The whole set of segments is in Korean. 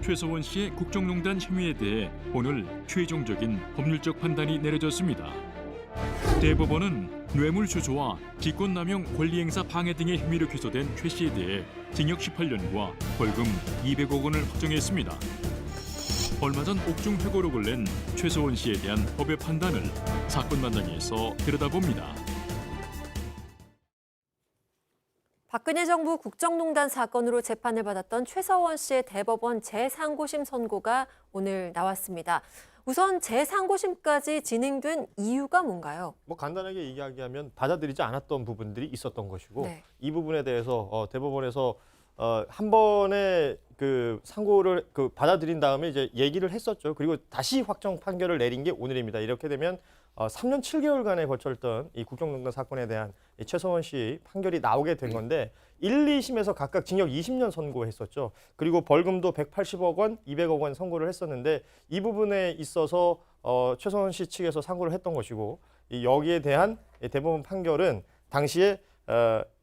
최서원 씨의 국정농단 혐의에 대해 오늘 최종적인 법률적 판단이 내려졌습니다. 대법원은 뇌물수수와 직권남용 권리행사 방해 등의 혐의로 기소된 최 씨에 대해 징역 18년과 벌금 200억 원을 확정했습니다. 얼마 전 옥중 회고록을 낸 최서원 씨에 대한 법의 판단을 사건만장에서 들여다봅니다. 박근혜 정부 국정농단 사건으로 재판을 받았던 최서원 씨의 대법원 제3고심 선고가 오늘 나왔습니다. 우선 제3고심까지 진행된 이유가 뭔가요? 간단하게 이야기하면 받아들이지 않았던 부분들이 있었던 것이고 네. 이 부분에 대해서 대법원에서 한 번에 그 상고를 받아들인 다음에 이제 얘기를 했었죠. 그리고 다시 확정 판결을 내린 게 오늘입니다. 이렇게 되면 3년 7개월간에 걸쳤던 이 국정농단 사건에 대한 이 최서원 씨 판결이 나오게 된 건데 1, 2심에서 각각 징역 20년 선고했었죠. 그리고 벌금도 180억 원, 200억 원 선고를 했었는데 이 부분에 있어서 최서원 씨 측에서 상고를 했던 것이고 여기에 대한 대법원 판결은 당시에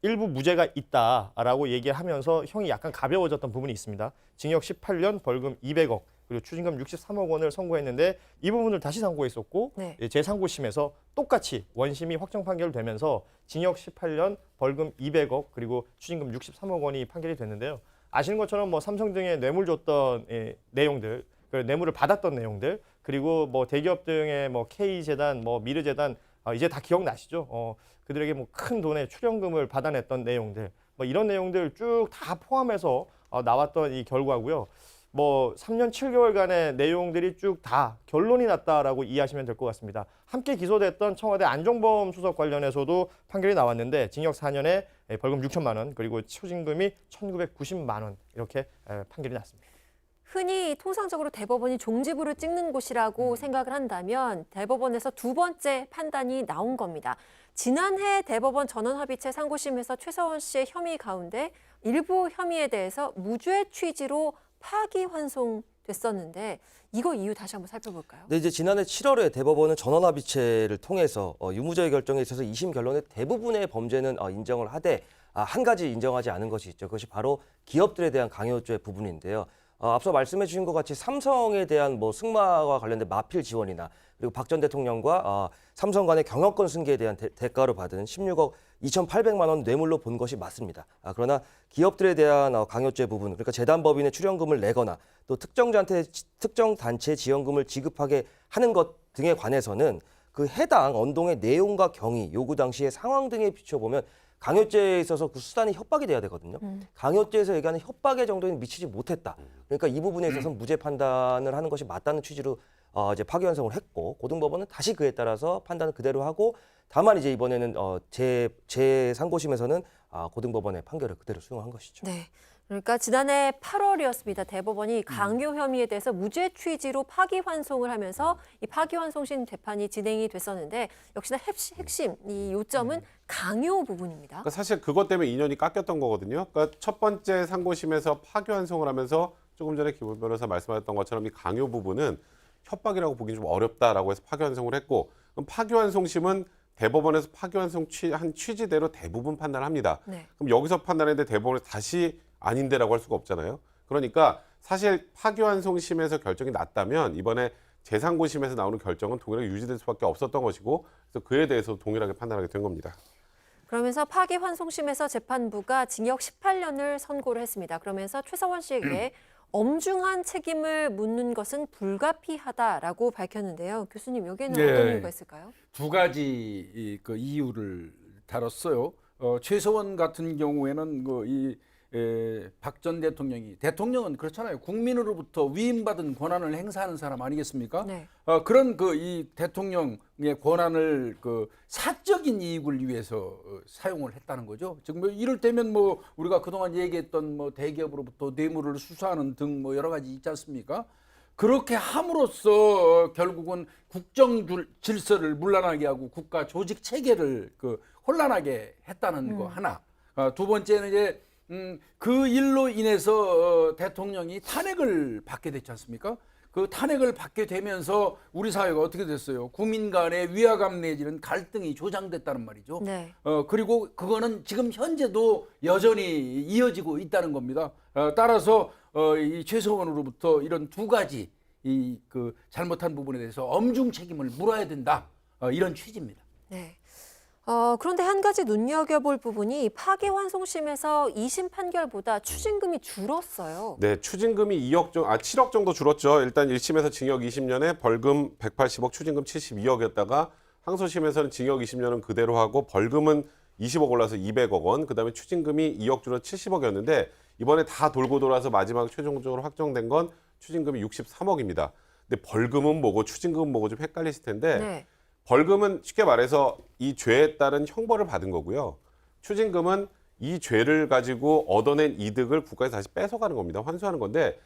일부 무죄가 있다라고 얘기하면서 형이 약간 가벼워졌던 부분이 있습니다. 징역 18년, 벌금 200억, 그리고 추징금 63억 원을 선고했는데 이 부분을 다시 상고했었고 네. 제3고심에서 똑같이 원심이 확정 판결되면서 징역 18년, 벌금 200억, 그리고 추징금 63억 원이 판결이 됐는데요. 아시는 것처럼 삼성 등에 뇌물 줬던 내용들, 뇌물을 받았던 내용들, 그리고 대기업 등의 K재단, 미르재단 이제 다 기억나시죠? 그들에게 큰 돈의 출연금을 받아냈던 내용들, 이런 내용들 쭉 다 포함해서 나왔던 이 결과고요. 3년 7개월간의 내용들이 쭉 다 결론이 났다라고 이해하시면 될 것 같습니다. 함께 기소됐던 청와대 안종범 수석 관련해서도 판결이 나왔는데 징역 4년에 벌금 6천만 원, 그리고 추징금이 1,990만 원 이렇게 판결이 났습니다. 흔히 통상적으로 대법원이 종지부를 찍는 곳이라고 생각을 한다면 대법원에서 두 번째 판단이 나온 겁니다. 지난해 대법원 전원합의체 상고심에서 최서원 씨의 혐의 가운데 일부 혐의에 대해서 무죄 취지로 파기환송됐었는데 이거 이유 다시 한번 살펴볼까요? 네, 이제 지난해 7월에 대법원은 전원합의체를 통해서 유무죄 결정에 있어서 2심 결론의 대부분의 범죄는 인정을 하되 한 가지 인정하지 않은 것이 있죠. 그것이 바로 기업들에 대한 강요죄 부분인데요. 앞서 말씀해 주신 것 같이 삼성에 대한 승마와 관련된 마필 지원이나 그리고 박 전 대통령과 삼성 간의 경영권 승계에 대한 대가로 받은 16억 2,800만 원 뇌물로 본 것이 맞습니다. 그러나 기업들에 대한 강요죄 부분, 그러니까 재단법인의 출연금을 내거나 또 특정 단체 지원금을 지급하게 하는 것 등에 관해서는 그 해당 언동의 내용과 경위, 요구 당시의 상황 등에 비춰보면 강요죄에 있어서 그 수단이 협박이 돼야 되거든요. 강요죄에서 얘기하는 협박의 정도는 미치지 못했다. 그러니까 이 부분에 있어서는 무죄 판단을 하는 것이 맞다는 취지로 이제 파기환송을 했고 고등법원은 다시 그에 따라서 판단을 그대로 하고 다만 이제 이번에는 제3고심에서는 고등법원의 판결을 그대로 수용한 것이죠. 네. 그러니까 지난해 8월이었습니다. 대법원이 강요 혐의에 대해서 무죄 취지로 파기환송을 하면서 이 파기환송심 재판이 진행이 됐었는데 역시나 핵심 이 요점은 강요 부분입니다. 그러니까 사실 그것 때문에 인연이 깎였던 거거든요. 그러니까 첫 번째 상고심에서 파기환송을 하면서 조금 전에 김 변호사 말씀하셨던 것처럼 이 강요 부분은 협박이라고 보기 좀 어렵다라고 해서 파기환송을 했고 그럼 파기환송심은 대법원에서 파기환송 한 취지대로 대부분 판단을 합니다. 네. 그럼 여기서 판단했는데 대법원에서 다시 아닌데라고 할 수가 없잖아요. 그러니까 사실 파기환송심에서 결정이 났다면 이번에 제3고심에서 나오는 결정은 동일하게 유지될 수밖에 없었던 것이고 그래서 그에 대해서 동일하게 판단하게 된 겁니다. 그러면서 파기환송심에서 재판부가 징역 18년을 선고를 했습니다. 그러면서 최서원 씨에게 엄중한 책임을 묻는 것은 불가피하다라고 밝혔는데요. 교수님, 여기에는 어떤 이유가 있을까요? 두 가지 그 이유를 다뤘어요. 최서원 같은 경우에는 박 전 대통령은 그렇잖아요. 국민으로부터 위임받은 권한을 행사하는 사람 아니겠습니까? 네. 그런 이 대통령의 권한을 사적인 이익을 위해서 사용을 했다는 거죠. 즉 이를테면 우리가 그동안 얘기했던 대기업으로부터 뇌물을 수수하는 등 여러 가지 있지 않습니까? 그렇게 함으로써 결국은 국정 질서를 문란하게 하고 국가 조직 체계를 혼란하게 했다는 거 하나. 두 번째는 이제 그 일로 인해서 대통령이 탄핵을 받게 됐지 않습니까? 그 탄핵을 받게 되면서 우리 사회가 어떻게 됐어요? 국민 간의 위화감 내지는 갈등이 조장됐다는 말이죠. 네. 그리고 그거는 지금 현재도 여전히 이어지고 있다는 겁니다. 따라서 이 최서원으로부터 이런 두 가지 이 그 잘못한 부분에 대해서 엄중 책임을 물어야 된다. 이런 취지입니다. 네. 그런데 한 가지 눈여겨볼 부분이 파기환송심에서 2심 판결보다 추징금이 줄었어요. 네, 추징금이 7억 정도 줄었죠. 일단 1심에서 징역 20년에 벌금 180억, 추징금 72억이었다가 항소심에서는 징역 20년은 그대로 하고 벌금은 20억 올라서 200억 원, 그다음에 추징금이 2억 줄어 70억이었는데 이번에 다 돌고 돌아서 마지막 최종적으로 확정된 건 추징금이 63억입니다. 근데 벌금은 뭐고 추징금은 뭐고 좀 헷갈리실 텐데 네. 벌금은 쉽게 말해서 이 죄에 따른 형벌을 받은 거고요. 추징금은 이 죄를 가지고 얻어낸 이득을 국가에서 다시 뺏어가는 겁니다. 환수하는 건데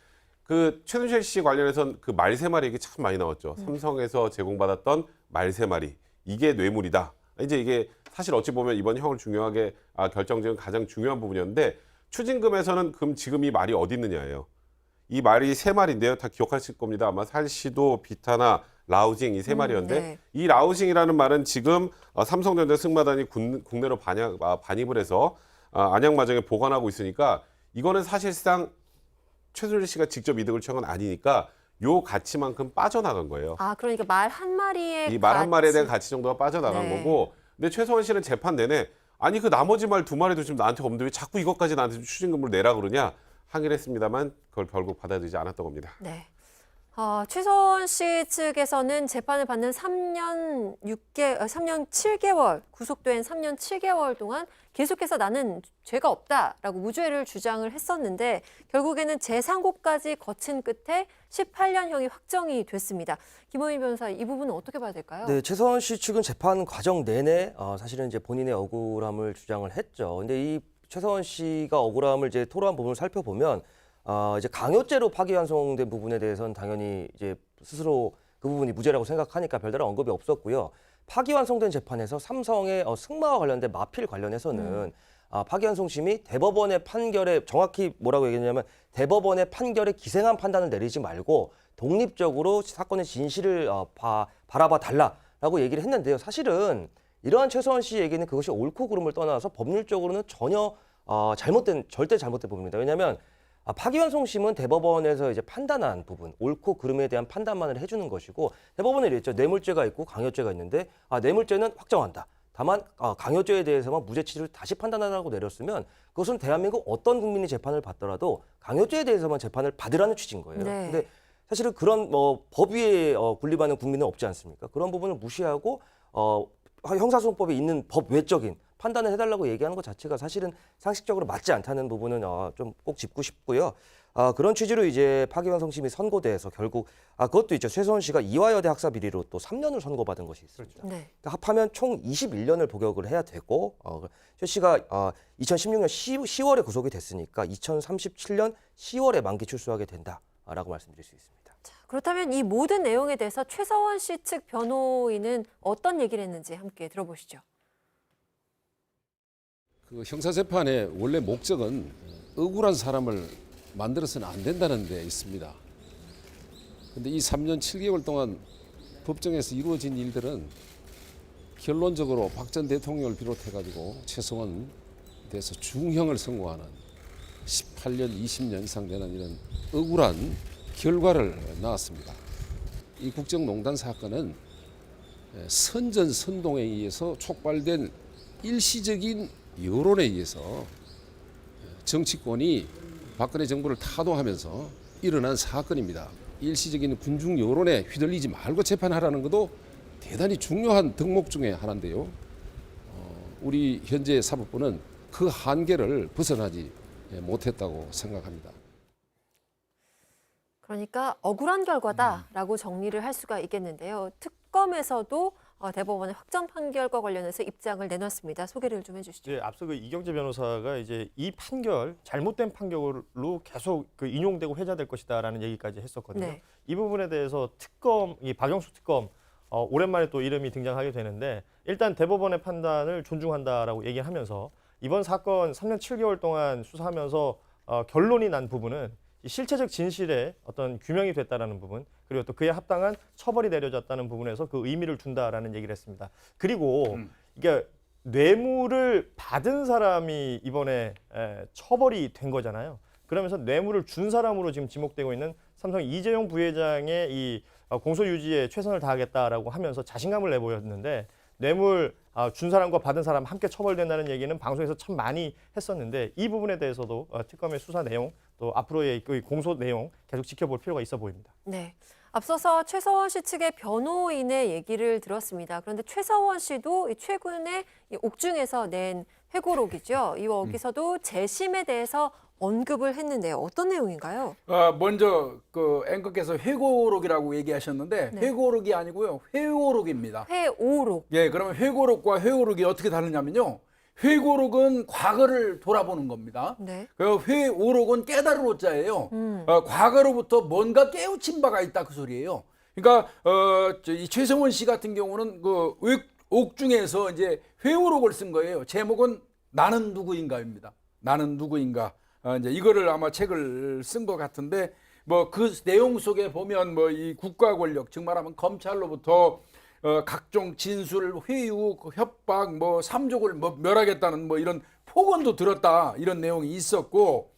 그 최순실 씨 관련해서는 그 말 3마리 얘기 참 많이 나왔죠. 삼성에서 제공받았던 말 3마리. 이게 뇌물이다. 이제 이게 사실 어찌 보면 이번 형을 중요하게 결정지은 가장 중요한 부분이었는데 추징금에서는 그럼 지금 이 말이 어디 있느냐예요. 이 말이 3마리인데요. 다 기억하실 겁니다. 아마 살시도, 비타나, 라우징 이 3마리였는데 네. 이 라우징이라는 말은 지금 삼성전자 승마단이 국내로 반입을 해서 안양마정에 보관하고 있으니까 이거는 사실상 최순실 씨가 직접 이득을 취한 건 아니니까 요 가치만큼 빠져나간 거예요. 그러니까 말 한 마리에 이 말 한 마리에 대한 가치 정도가 빠져나간 네. 거고 근데 최서원 씨는 재판 내내 아니 그 나머지 말 2마리도 지금 나한테 없는데 왜 자꾸 이것까지 나한테 추징금을 내라 그러냐 항의를 했습리다만 그걸 결국 받아들이지 않았던 겁니다. 네. 최서원 씨 측에서는 재판을 받는 3년 7개월, 구속된 3년 7개월 동안 계속해서 나는 죄가 없다라고 무죄를 주장을 했었는데 결국에는 재상고까지 거친 끝에 18년형이 확정이 됐습니다. 김호민 변호사, 이 부분은 어떻게 봐야 될까요? 네, 최서원 씨 측은 재판 과정 내내 사실은 이제 본인의 억울함을 주장을 했죠. 근데 이 최서원 씨가 억울함을 이제 토로한 부분을 살펴보면 이제 강요죄로 파기환송된 부분에 대해서는 당연히 이제 스스로 그 부분이 무죄라고 생각하니까 별다른 언급이 없었고요. 파기환송된 재판에서 삼성의 승마와 관련된 마필 관련해서는 파기환송심이 대법원의 판결에 정확히 뭐라고 얘기했냐면 대법원의 판결에 기생한 판단을 내리지 말고 독립적으로 사건의 진실을 바라봐 달라라고 얘기를 했는데요. 사실은 이러한 최서원 씨 얘기는 그것이 옳고 그름을 떠나서 법률적으로는 전혀 절대 잘못된 부분입니다. 왜냐하면 파기환송심은 대법원에서 이제 판단한 부분, 옳고 그름에 대한 판단만을 해주는 것이고 대법원은 이랬죠. 뇌물죄가 있고 강요죄가 있는데 뇌물죄는 확정한다. 다만 강요죄에 대해서만 무죄 취지를 다시 판단하라고 내렸으면 그것은 대한민국 어떤 국민이 재판을 받더라도 강요죄에 대해서만 재판을 받으라는 취지인 거예요. 네. 근데 사실은 그런 법 위에 군림하는 국민은 없지 않습니까? 그런 부분을 무시하고 형사소송법에 있는 법 외적인 판단을 해달라고 얘기하는 것 자체가 사실은 상식적으로 맞지 않다는 부분은 좀 꼭 짚고 싶고요. 그런 취지로 이제 파기환송심이 선고돼서 결국 그것도 있죠. 최서원 씨가 이화여대 학사 비리로 또 3년을 선고받은 것이 있습니다. 네. 그러니까 합하면 총 21년을 복역을 해야 되고 최 씨가 2016년 10월에 구속이 됐으니까 2037년 10월에 만기 출소하게 된다라고 말씀드릴 수 있습니다. 그렇다면 이 모든 내용에 대해서 최서원 씨 측 변호인은 어떤 얘기를 했는지 함께 들어보시죠. 그 형사재판의 원래 목적은 억울한 사람을 만들어서는 안 된다는 데 있습니다. 그런데 이 3년 7개월 동안 법정에서 이루어진 일들은 결론적으로 박 전 대통령을 비롯해가지고 최서원에 대해서 중형을 선고하는 18년, 20년 이상 되는 이런 억울한 결과를 낳았습니다. 이 국정농단 사건은 선전선동에 의해서 촉발된 일시적인 여론에 의해서 정치권이 박근혜 정부를 타도하면서 일어난 사건입니다. 일시적인 군중 여론에 휘둘리지 말고 재판하라는 것도 대단히 중요한 덕목 중에 하나인데요. 우리 현재 사법부는 그 한계를 벗어나지 못했다고 생각합니다. 그러니까 억울한 결과다라고 정리를 할 수가 있겠는데요. 특검에서도 대법원의 확정 판결과 관련해서 입장을 내놨습니다. 소개를 좀 해주시죠. 앞서 그 이경재 변호사가 이제 이 판결 잘못된 판결로 계속 인용되고 회자될 것이다라는 얘기까지 했었거든요. 네. 이 부분에 대해서 이 박영수 특검 오랜만에 또 이름이 등장하게 되는데 일단 대법원의 판단을 존중한다라고 얘기하면서 이번 사건 3년 7개월 동안 수사하면서 결론이 난 부분은 이 실체적 진실의 어떤 규명이 됐다라는 부분 그리고 또 그에 합당한 처벌이 내려졌다는 부분에서 그 의미를 둔다라는 얘기를 했습니다. 그리고 이게 뇌물을 받은 사람이 이번에 처벌이 된 거잖아요. 그러면서 뇌물을 준 사람으로 지금 지목되고 있는 삼성 이재용 부회장의 이 공소 유지에 최선을 다하겠다라고 하면서 자신감을 내보였는데 뇌물 준 사람과 받은 사람 함께 처벌된다는 얘기는 방송에서 참 많이 했었는데 이 부분에 대해서도 특검의 수사 내용 또 앞으로의 그 공소 내용 계속 지켜볼 필요가 있어 보입니다. 네. 앞서서 최서원 씨 측의 변호인의 얘기를 들었습니다. 그런데 최서원 씨도 최근에 이 옥중에서 낸 회고록이죠. 여기서도 재심에 대해서 언급을 했는데요. 어떤 내용인가요? 먼저 그 앵커께서 회고록이라고 얘기하셨는데 네. 회고록이 아니고요. 회오록입니다. 회오록. 예, 그러면 회고록과 회오록이 어떻게 다르냐면요. 회고록은 과거를 돌아보는 겁니다. 네. 그 회오록은 깨달을 오자예요. 과거로부터 뭔가 깨우친 바가 있다 그 소리예요. 그러니까 이 최성원 씨 같은 경우는 그 옥중에서 이제 회오록을 쓴 거예요. 제목은 나는 누구인가입니다. 나는 누구인가. 이제 이거를 아마 책을 쓴 것 같은데 뭐 그 내용 속에 보면 뭐 이 국가 권력, 즉 말하면 검찰로부터 각종 진술, 회유, 협박, 뭐 삼족을 뭐 멸하겠다는 뭐 이런 폭언도 들었다 이런 내용이 있었고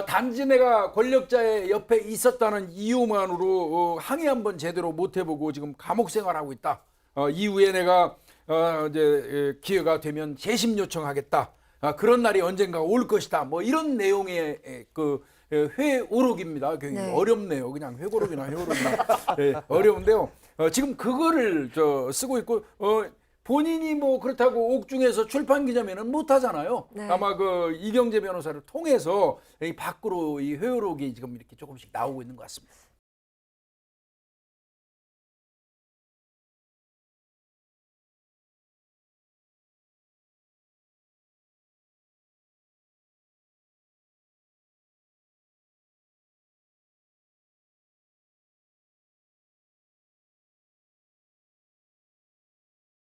단지 내가 권력자의 옆에 있었다는 이유만으로 항의 한번 제대로 못 해보고 지금 감옥 생활하고 있다. 이후에 내가 이제 기회가 되면 재심 요청하겠다. 그런 날이 언젠가 올 것이다. 뭐 이런 내용의 그 회오록입니다. 굉장히 네. 어렵네요. 그냥 회고록이나 회오록이나 예, 어려운데요. 지금 그거를 쓰고 있고 본인이 뭐 그렇다고 옥중에서 출판 기념회는 못 하잖아요. 네. 아마 그 이경재 변호사를 통해서 이 밖으로 이 회오록이 지금 이렇게 조금씩 나오고 있는 것 같습니다.